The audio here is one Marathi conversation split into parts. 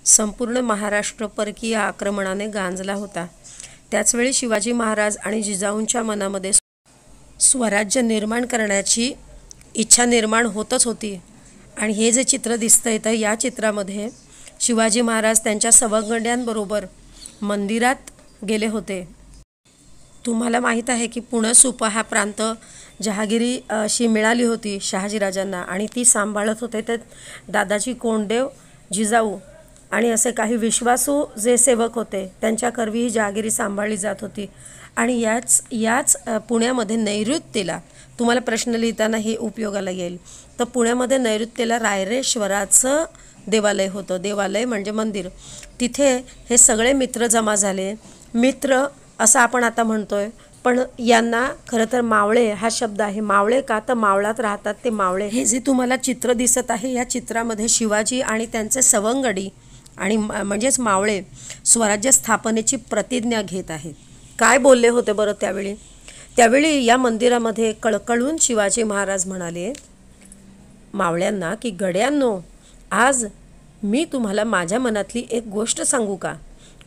संपूर्ण महाराष्ट्र परकीय आक्रमणाने गांजला होता. त्याचवेळी शिवाजी महाराज आणि जिजाऊंच्या मनामध्ये स्वराज्य निर्माण करण्याची इच्छा निर्माण होतच होती. आणि हे जे चित्र दिसतंय तर या चित्रामध्ये शिवाजी महाराज त्यांच्या सवंगड्यांबरोबर मंदिरात गेले होते. तुम्हाला माहीत आहे की पुणं-सुपा हा प्रांत जहागिरी अशी मिळाली होती शहाजीराजांना आणि ती सांभाळत होते ते दादाजी कोंडदेव जिजाऊ आणि असे काही विश्वासू जे सेवक होते त्यांच्या करवी ही जहागिरी सांभाळली जात होती. आणि याच पुण्यामध्ये नैऋत्येला तुम्हाला प्रश्न लिहिताना हे उपयोगाला येईल. तर पुण्यामध्ये नैऋत्येला रायरेश्वराचं देवालय होतं. देवालय म्हणजे मंदिर. तिथे हे सगळे मित्र जमा झाले. मित्र असं आपण आता म्हणतोय, पण यांना खरं तर मावळे हा शब्द आहे. मावळे का तर मावळात राहतात ते मावळे. हे जे तुम्हाला चित्र दिसत आहे या चित्रामध्ये शिवाजी आणि त्यांचे सवंगडी आणि म्हणजेच मावळे स्वराज्य स्थापनेची प्रतिज्ञा घेत आहेत. काय बोलले होते बरं त्यावेळी या मंदिरामध्ये कळकळून शिवाजी महाराज म्हणाले मावळ्यांना की गड्यांनो, आज मी तुम्हाला माझ्या मनातली एक गोष्ट सांगू का?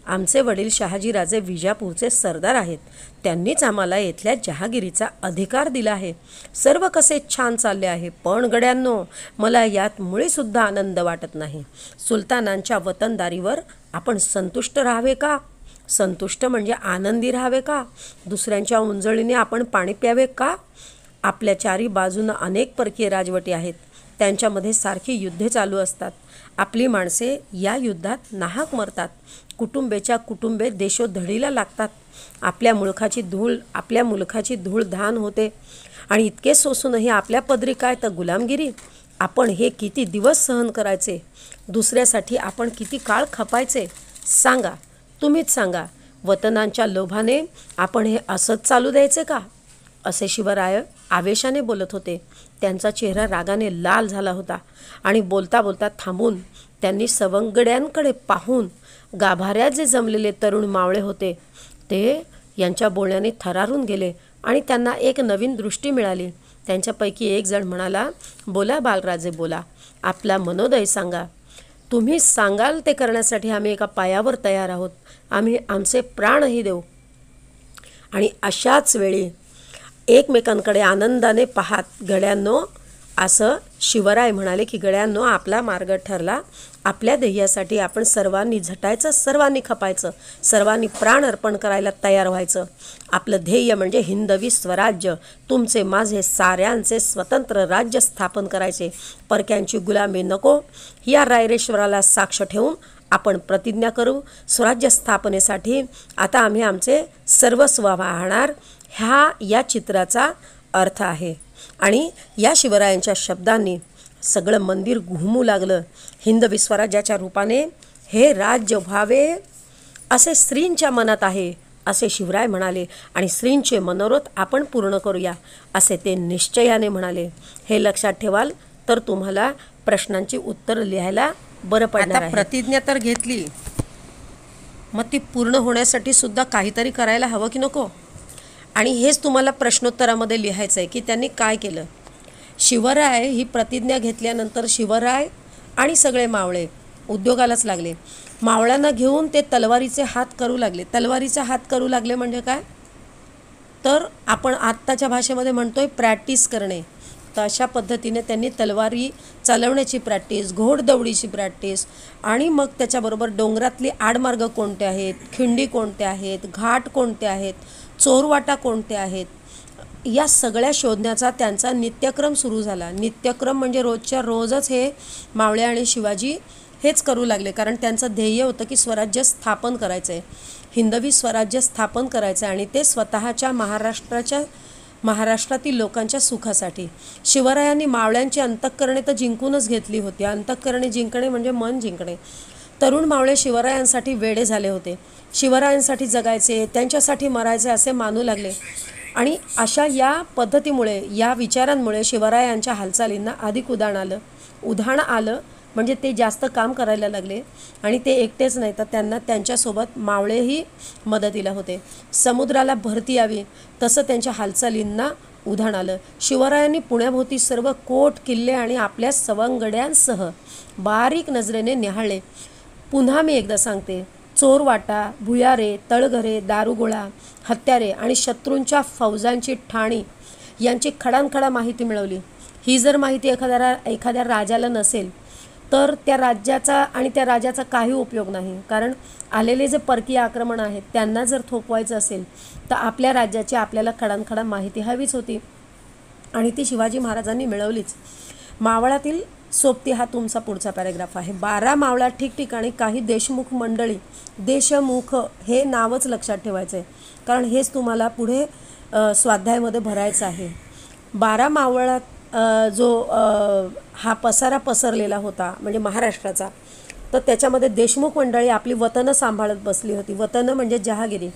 आमचे वडील शहाजीराजे विजापूरचे सरदार आहेत. त्यांनीच आम्हाला इथल्या जहागिरीचा अधिकार दिला आहे. सर्व कसे छान चालले आहे, पण गड्यांनो मला यात मुळीसुद्धा आनंद वाटत नाही. सुलतानांच्या वतनदारीवर आपण संतुष्ट राहावे का? संतुष्ट म्हणजे आनंदी राहावे का? दुसऱ्यांच्या उंजळीने आपण पाणी प्यावे का? आपल्या चारी बाजूनं अनेक परकीय राजवटी आहेत. त्यांच्यामध्ये सारखी युद्धे चालू असतात. आपली माणसे या युद्धात नाहक मरतात. कुटुंबेच्या कुटुंबे देशोधडीला लागतात. आपल्या मुलखाची धूळ धान होते. आणि इतके सोसूनही आपल्या पदरी काय तर गुलामगिरी. आपण हे किती दिवस सहन करायचे? दुसऱ्यासाठी आपण किती काळ खपायचे? सांगा, तुम्हीच सांगा. वतनांच्या लोभाने आपण हे असंच चालू द्यायचे का? असे शिवराय आवेशाने बोलत होते. त्यांचा चेहरा रागाने लाल झाला होता आणि बोलता बोलता थांबून त्यांनी सवंगड्यांकडे पाहून गाभाऱ्यात जे जमलेले तरुण मावळे होते ते यांच्या बोलण्याने थरारून गेले आणि त्यांना एक नवीन दृष्टी मिळाली. त्यांच्यापैकी एक जण म्हणाला, बोला बालराजे बोला, आपला मनोदय सांगा. तुम्ही सांगाल ते करण्यासाठी आम्ही एका पायावर तयार आहोत. आम्ही आमचे प्राणही देऊ. आणि अशाच वेळी एकमेकांकडे आनंदाने पाहत गड्यांनो असं शिवराय म्हणाले की गड्यांनो, आपला मार्ग ठरला. आपल्या ध्येयासाठी आपण सर्वांनी झटायचं, सर्वांनी खपायचं, सर्वांनी प्राण अर्पण करायला तयार व्हायचं. आपलं ध्येय म्हणजे हिंदवी स्वराज्य, तुमचे माझे साऱ्यांचे स्वतंत्र राज्य स्थापन करायचे. परक्यांची गुलामी नको. या रायरेश्वराला साक्ष ठेवून आपण प्रतिज्ञा करू. स्वराज्य स्थापनेसाठी आता आम्ही आमचे सर्वस्व वाहणार. या चित्राचा अर्थ आहे. आणि या शिवरायांच्या शब्दांनी सगळं मंदिर घुमू लागलं. हिंदवी स्वराज्याच्या रूपाने हे राज्य व्हावे असे श्रींच्या मनात आहे असे शिवराय म्हणाले. आणि श्रींचे मनोरथ आपण पूर्ण करूया असे ते निश्चयाने म्हणाले. हे लक्षात ठेवाल तर तुम्हाला प्रश्नांची उत्तर लिहायला बरं पडणार आहे. प्रतिज्ञा तर घेतली, मग ती पूर्ण होण्यासाठी सुद्धा काहीतरी करायला हवं की नको? आणि हेच तुम्हाला प्रश्नोत्तरामध्ये लिहायचं आहे की त्यांनी काय केलं. शिवराय ही प्रतिज्ञा घेतल्यानंतर शिवराय आणि सगळे मावळे उद्योगालाच लागले. मावळ्यांना घेऊन ते तलवारीचे हात करू लागले. तलवारीचे हात करू लागले म्हणजे काय? तर आपण आत्ताच्या भाषेमध्ये म्हणतोय प्रॅक्टिस करणे. तर अशा पद्धतीने त्यांनी तलवारी चालवण्याची प्रॅक्टिस, घोडदौडीची प्रॅक्टिस आणि मग त्याच्याबरोबर डोंगरातली आडमार्ग कोणते आहेत, खिंडी कोणत्या आहेत, घाट कोणते आहेत, चोरवाटा कोणते आहेत, या सगळ्या शोधण्याचा त्यांचा नित्यक्रम सुरू झाला. नित्यक्रम म्हणजे रोजच्या रोजच हे मावळे आणि शिवाजी हेच करू लागले. कारण त्यांचं ध्येय होतं की स्वराज्य स्थापन करायचं आहे, हिंदवी स्वराज्य स्थापन करायचं आहे आणि ते स्वतःच्या महाराष्ट्रातील लोकांच्या सुखासाठी. शिवरायांनी मावळ्यांची अंतःकरणे तर जिंकूनच घेतली होती. अंतःकरणे जिंकणे म्हणजे मन जिंकणे. तरुण मावळे शिवरायांसाठी वेडे झाले होते. शिवरायांसाठी जगायचे, त्यांच्यासाठी मरायचे असे मानू लागले. आणि अशा या पद्धतीमुळे, या विचारांमुळे शिवरायांच्या हालचालींना अधिक उधाण आलं. म्हणजे ते जास्त काम करायला लागले. आणि ते एकटेच नाही तर त्यांना त्यांच्यासोबत मावळेही मदतीला होते. समुद्राला भरती यावी तसं त्यांच्या हालचालींना उधाण आलं. शिवरायांनी पुण्याभोवती सर्व कोट किल्ले आणि आपल्या सवंगड्यांसह बारीक नजरेने निहाळले. पुन्हा मी एकदा सांगते, चोरवाटा, भुयारे, तळघरे, दारुगोळा, हत्यारे आणि शत्रूंच्या फौजांची ठाणी यांची खडानखडा माहिती मिळवली. ही जर माहिती एखाद्या राजाला नसेल तर त्या राजाचा काही उपयोग नाही. कारण आलेले जे परकीय आक्रमण आहेत त्यांना जर थोपवायचं असेल तर आपल्या राज्याची आपल्याला खडानखडा माहिती हवीच होती आणि ती शिवाजी महाराजांनी मिळवलीच. मावळातील सोबती हा तुमचा पुढचा पॅरेग्राफ आहे. 12 मावळा ठिकठिकाणी काही देशमुख मंडळी, देशमुख हे नावच लक्षात ठेवायचं आहे कारण हेच तुम्हाला पुढे स्वाध्यायामध्ये भरायचं आहे. 12 मावळात जो हा पसारा पसरलेला होता म्हणजे महाराष्ट्राचा, तर त्याच्यामध्ये देशमुख मंडळी आपली वतनं सांभाळत बसली होती. वतनं म्हणजे जहागिरी.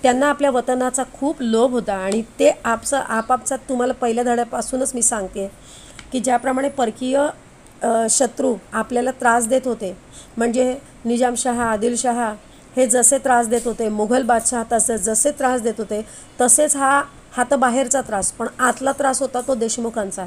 त्यांना आपल्या वतनाचा खूप लोभ होता आणि ते आपापसात तुम्हाला पहिल्या धड्यापासूनच मी सांगते की ज्याप्रमाणे परकीय शत्रू आपल्याला त्रास देत होते, म्हणजे निजामशहा, आदिलशहा हे जसे त्रास देत होते, मुघल बादशहा जसे त्रास देत होते, तसेच हा तर बाहेरचा त्रास, पण आतला त्रास होता तो देशमुखांचा.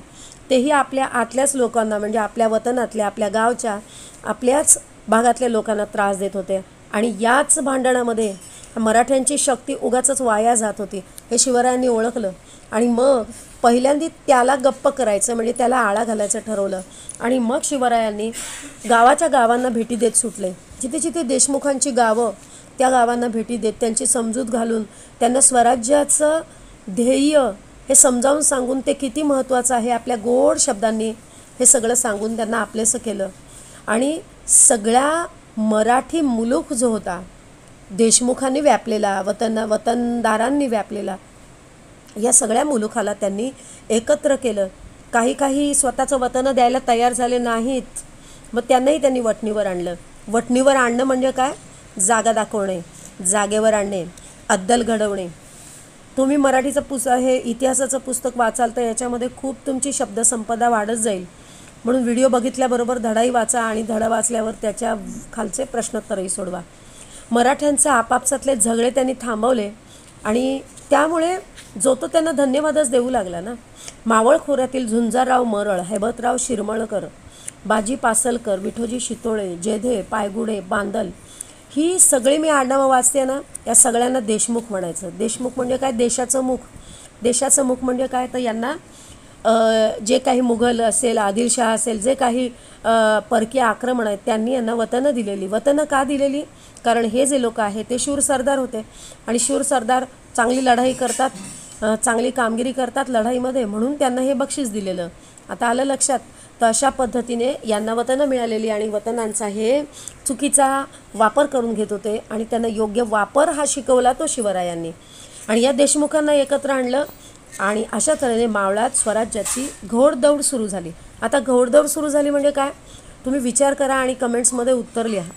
तेही आपल्या आतल्याच लोकांना म्हणजे आपल्या वतनातल्या, आपल्या गावच्या, आपल्याच भागातल्या लोकांना त्रास देत होते. आणि याच भांडणामध्ये मराठ्यांची शक्ती उगाचच वाया जात होती हे शिवरायांनी ओळखलं आणि मग पहिल्यांदा त्याला गप्प करायचं म्हणजे त्याला आळा घालायचं ठरवलं. आणि मग शिवरायांनी गावांना भेटी देत सुटले. जिथे जिथे देशमुखांची गावं, त्या गावांना भेटी देत त्यांची समजूत घालून त्यांना स्वराज्याचं ध्येय हे समजावून सांगून ते किती महत्त्वाचं आहे आपल्या गोड शब्दांनी हे सगळं सांगून त्यांना आपलेसं केलं. आणि सगळ्या मराठी मुलूक जो होता देशमुखांनी व्यापलेला, वतनदारांनी व्यापलेला, या सगळ्या मुलुखाला त्यांनी एकत्र केलं. काही स्वतःचं वतनं द्यायला तयार झाले नाहीत, मग त्यांनाही त्यांनी वटणीवर आणलं. वटणीवर आणणं म्हणजे काय? जागा दाखवणे, जागेवर आणणे, अद्दल घडवणे. तुम्ही मराठीचं हे इतिहासाचं पुस्तक वाचाल तर याच्यामध्ये खूप तुमची शब्दसंपदा वाढत जाईल. म्हणून व्हिडिओ बघितल्याबरोबर धडाही वाचा आणि धडा वाचल्यावर त्याच्या खालचे प्रश्नोत्तरही सोडवा. मराठ्यांचे आपापसातले झगडे त्यांनी थांबवले आणि त्यामुळे जो तो त्यांना धन्यवादच देऊ लागला ना. मावळ खोऱ्यातील झुंजारराव मरळ, हेबतराव शिरमळकर, बाजी पासलकर, विठोजी शितोळे, जेधे, पायगुडे, बांदल, ही सगळी मी आडनावं वाचते ना, या सगळ्यांना देशमुख म्हणायचं. देशमुख म्हणजे काय? देशाचं मुख. देशाचं मुख म्हणजे काय? तर यांना जे काही मुघल असेल, आदिलशहा असेल, जे काही परकीय आक्रमण आहेत त्यांनी यांना वतनं दिलेली. वतनं का दिलेली? कारण हे जे लोक आहेत ते शूर सरदार होते आणि शूर सरदार चांगली लढाई करतात, चांगली कामगिरी करतात लढाईमध्ये, म्हणून त्यांना हे बक्षीस दिलेलं. आता आलं लक्षात? तर अशा पद्धतीने यांना वतनं मिळालेली आणि वतनांचा हे चुकीचा वापर करून घेत होते आणि त्यांना योग्य वापर हा शिकवला तो शिवरायांनी. आणि या देशमुखांना एकत्र आणलं आणि अशा तऱ्हेने मावळात स्वराज्याची घोडदौड सुरू झाली. आता घोडदौड सुरू झाली म्हणजे काय? तुम्ही विचार करा आणि कमेंट्समध्ये उत्तर लिहा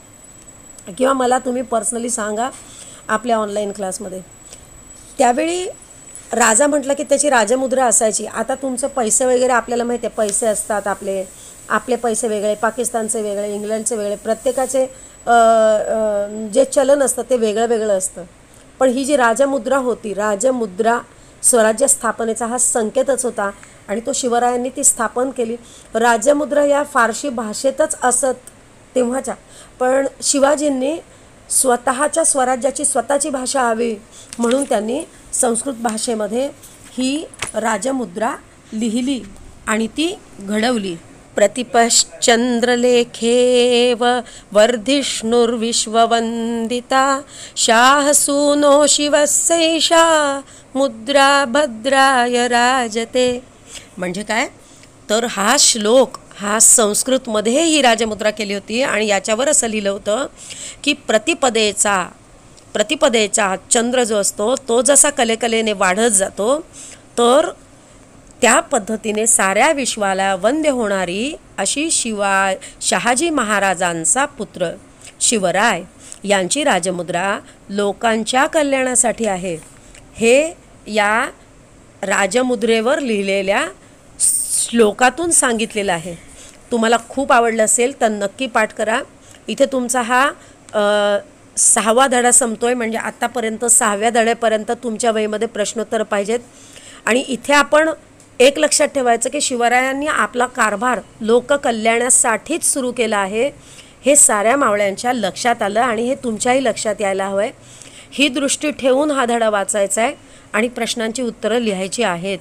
किंवा मला तुम्ही पर्सनली सांगा आपल्या ऑनलाईन क्लासमध्ये. त्यावेळी राजा म्हटलं की त्याची राजमुद्रा असायची. आता तुमचे पैसे वगैरे आपल्याला माहिती आहे, पैसे असतात आपले पैसे वेगळे, पाकिस्तानचे वेगळे, इंग्लंडचे वेगळे, प्रत्येकाचे जे चलन असतं ते वेगळं वेगळं असतं. पण ही जी राजमुद्रा होती, राजमुद्रा स्वराज्य स्थापनेचा हा संकेतच होता आणि तो शिवरायांनी ती स्थापन केली. राजमुद्रा या फारशी भाषेतच असत तेव्हाच्या, पण शिवाजींनी स्वतःच्या स्वराज्याची स्वतःची भाषा हवी म्हणून त्यांनी संस्कृत भाषेमध्ये ही राजमुद्रा लिहिली आणि ती घडवली. प्रतिपश्चंद्रलेखेव वर्धिष्णुर्विश्ववंदिता शाहसूनो शिवस्यैषा मुद्रा भद्राय राजते. म्हणजे काय? तर हा श्लोक हा संस्कृतमध्ये ही राजमुद्रा केली होती आणि याच्यावर असं लिहिलं होतं की प्रतिपदेचा चंद्र जो असतो तो जसा कलेकलेने वाढत जातो तर त्या पद्धतीने साऱ्या विश्वाला वंद्य होणारी अशी शहाजी महाराजांचा पुत्र शिवराय यांची राजमुद्रा लोकांच्या कल्याणासाठी आहे. हे या राजमुद्रेवर लिहिलेल्या श्लोकातून सांगितलेलं आहे. तुम्हाला खूप आवडलं असेल तर नक्की पाठ करा. इथे तुमचा हा 6वा धडा संपतोय, म्हणजे आत्तापर्यंत 6व्या धड्यापर्यंत तुमच्या वहीमध्ये प्रश्नोत्तर पाहिजेत. आणि इथे आपण एक लक्षात ठेवायचं की शिवरायांनी आपला कारभार लोककल्याणासाठीच सुरू केला आहे. हे साऱ्या मावळ्यांच्या लक्षात आलं आणि हे तुमच्याही लक्षात यायला हवं आहे. ही दृष्टी ठेवून हा धडा वाचायचा आहे आणि प्रश्नांची उत्तरं लिहायची आहेत.